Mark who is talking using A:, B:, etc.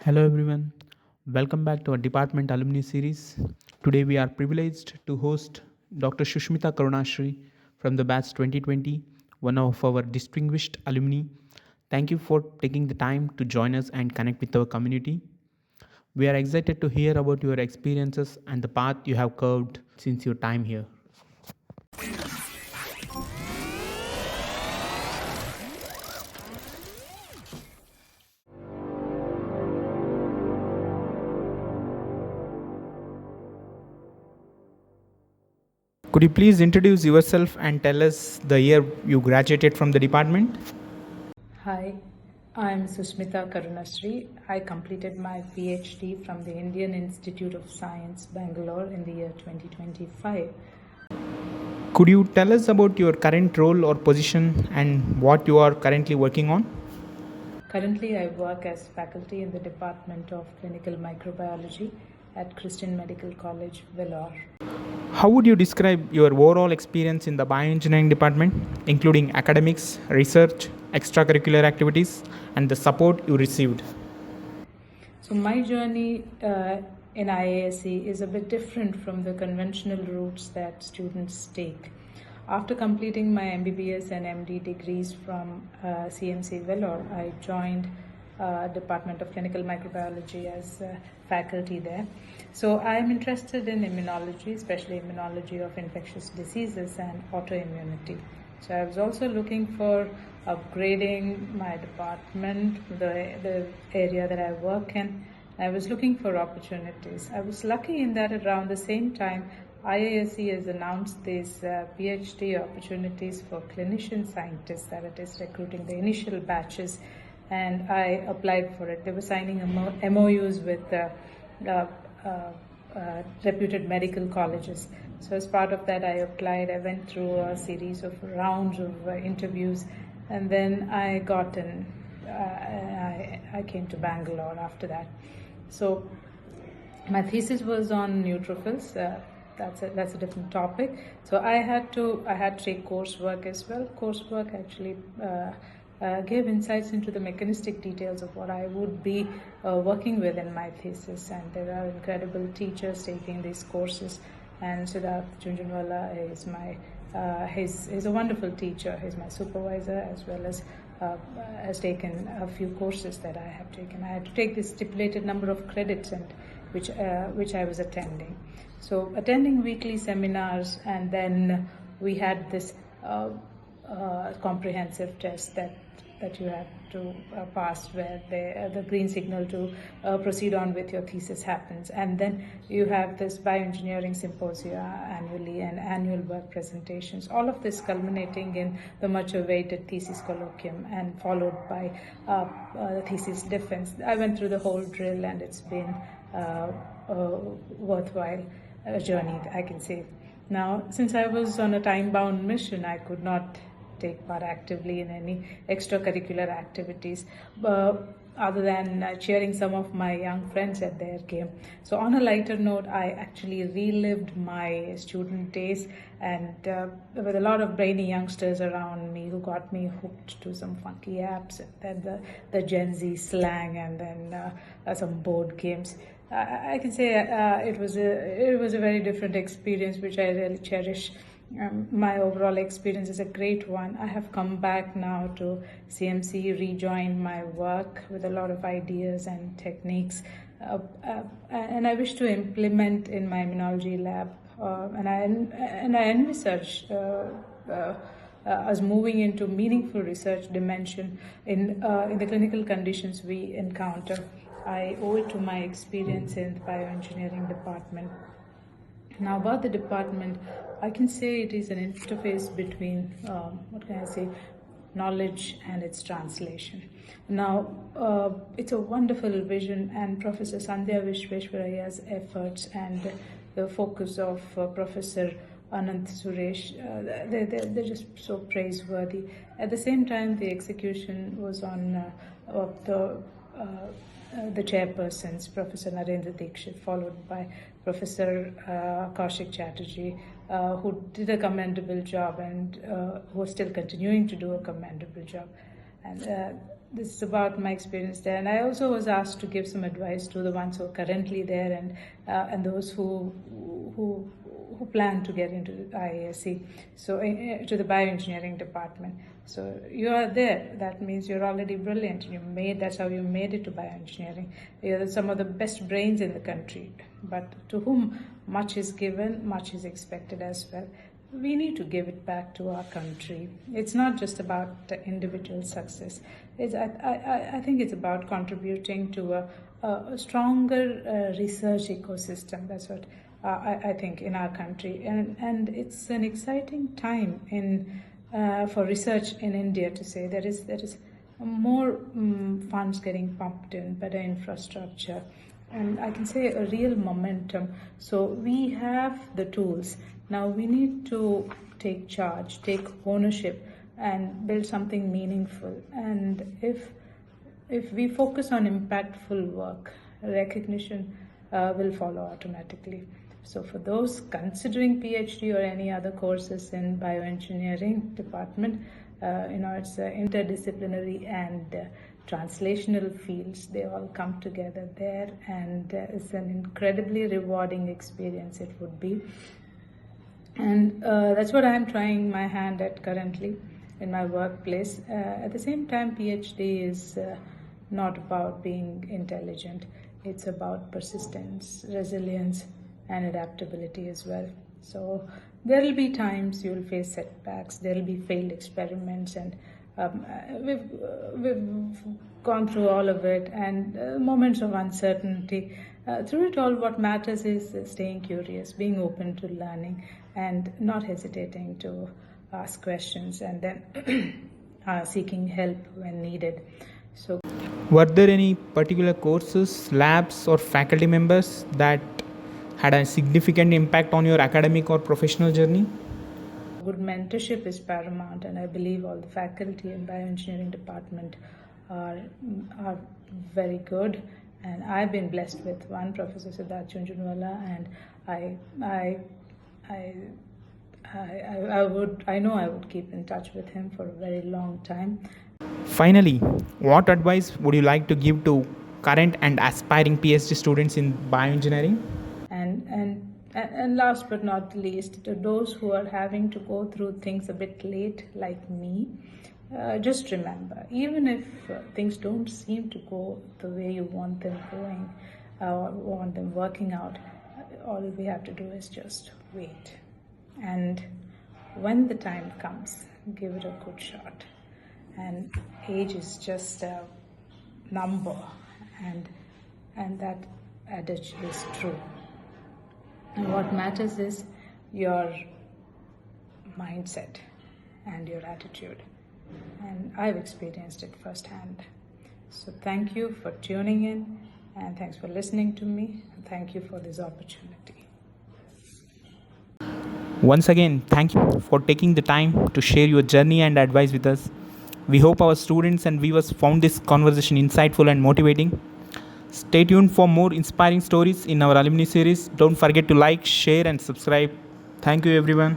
A: Hello everyone, welcome back to our department alumni series. Today we are privileged to host Dr. Susmitha Karunasree from the batch 2020, one of our distinguished alumni. Thank you for taking the time to join us and connect with our community. We are excited to hear about your experiences and the path you have carved since your time here. Could you please introduce yourself and tell us the year you graduated from the department?
B: Hi, I'm Susmitha Karunasree. I completed my PhD from the Indian Institute of Science, Bangalore in the year 2025.
A: Could you tell us about your current role or position and what you are currently working on?
B: Currently, I work as faculty in the Department of Clinical Microbiology at Christian Medical College, Vellore.
A: How would you describe your overall experience in the bioengineering department, including academics, research, extracurricular activities, and the support you received?
B: So, my journey in IISc is a bit different from the conventional routes that students take. After completing my MBBS and MD degrees from CMC Vellore, I joined Department of Clinical Microbiology as faculty there. So I am interested in immunology, especially immunology of infectious diseases and autoimmunity. So I was also looking for upgrading my department, the area that I work in. I was looking for opportunities. I was lucky in that around the same time, IISc has announced these PhD opportunities for clinician scientists, that it is recruiting the initial batches, and I applied for it. They were signing MOUs with reputed medical colleges. So as part of that, I applied. I went through a series of rounds of interviews, and then I got in. I came to Bangalore after that. So my thesis was on neutrophils. That's a different topic. So I had to take coursework as well. Coursework actually gave insights into the mechanistic details of what I would be working with in my thesis, and there are incredible teachers taking these courses. And Siddharth Junjunwala is he's a wonderful teacher. He's my supervisor, as well as has taken a few courses that I have taken. I had to take this stipulated number of credits, and which I was attending. So attending weekly seminars, and then we had this comprehensive test that you had to pass, where the green signal to proceed on with your thesis happens, and then you have this bioengineering symposia annually and annual work presentations. All of this culminating in the much awaited thesis colloquium, and followed by thesis defense. I went through the whole drill, and it's been worthwhile journey, I can say. Now, since I was on a time-bound mission, I could not take part actively in any extracurricular activities, other than cheering some of my young friends at their game. So on a lighter note, I actually relived my student days, and with a lot of brainy youngsters around me who got me hooked to some funky apps, and then the Gen Z slang, and then some board games. I can say it was a very different experience, which I really cherish. My overall experience is a great one. I have come back now to CMC, rejoined my work with a lot of ideas and techniques, and I wish to implement in my immunology lab. And I envisage us moving into meaningful research dimension in the clinical conditions we encounter. I owe it to my experience in the bioengineering department. Now, about the department, I can say it is an interface between, knowledge and its translation. Now, it's a wonderful vision, and Professor Sandhya Vishweshwaraya's efforts and the focus of Professor Anant Suresh, they're just so praiseworthy. At the same time, the execution was on the chairpersons, Professor Narendra Dikshit, followed by Professor Kaushik Chatterjee, who did a commendable job, and who is still continuing to do a commendable job. And this is about my experience there. And I also was asked to give some advice to the ones who are currently there and those who plan to get into the IISc, so to the bioengineering department. So you are there. That means you're already brilliant. That's how you made it to bioengineering. You're some of the best brains in the country. But to whom much is given, much is expected as well. We need to give it back to our country. It's not just about individual success. I think it's about contributing to a stronger research ecosystem. That's what I think in our country. And it's an exciting time for research in India, to say there is more funds getting pumped in, better infrastructure, and I can say a real momentum. So we have the tools. Now we need to take charge, take ownership, and build something meaningful. And if we focus on impactful work, recognition will follow automatically. So for those considering PhD or any other courses in bioengineering department, it's interdisciplinary and translational fields. They all come together there, and it's an incredibly rewarding experience it would be. And that's what I'm trying my hand at currently in my workplace. At the same time, PhD is not about being intelligent. It's about persistence, resilience, and adaptability as well. So there will be times you'll face setbacks, there will be failed experiments, and we've gone through all of it, and moments of uncertainty. Through it all, what matters is staying curious, being open to learning, and not hesitating to ask questions, and then seeking help when needed. So,
A: were there any particular courses, labs, or faculty members that had a significant impact on your academic or professional journey?
B: Good mentorship is paramount, and I believe all the faculty in bioengineering department are very good. And I've been blessed with one, Professor Siddharth Chunjunwala, and I know I would keep in touch with him for a very long time.
A: Finally, what advice would you like to give to current and aspiring PhD students in bioengineering?
B: And last but not least, to those who are having to go through things a bit late, like me, just remember, even if things don't seem to go the way you want them going, or want them working out, all we have to do is just wait. And when the time comes, give it a good shot. And age is just a number, and that adage is true. And what matters is your mindset and your attitude. And I've experienced it firsthand. So thank you for tuning in, and thanks for listening to me, and thank you for this opportunity.
A: Once again, thank you for taking the time to share your journey and advice with us. We hope our students and viewers found this conversation insightful and motivating. Stay tuned for more inspiring stories in our alumni series. Don't forget to like, share, and subscribe. Thank you, everyone.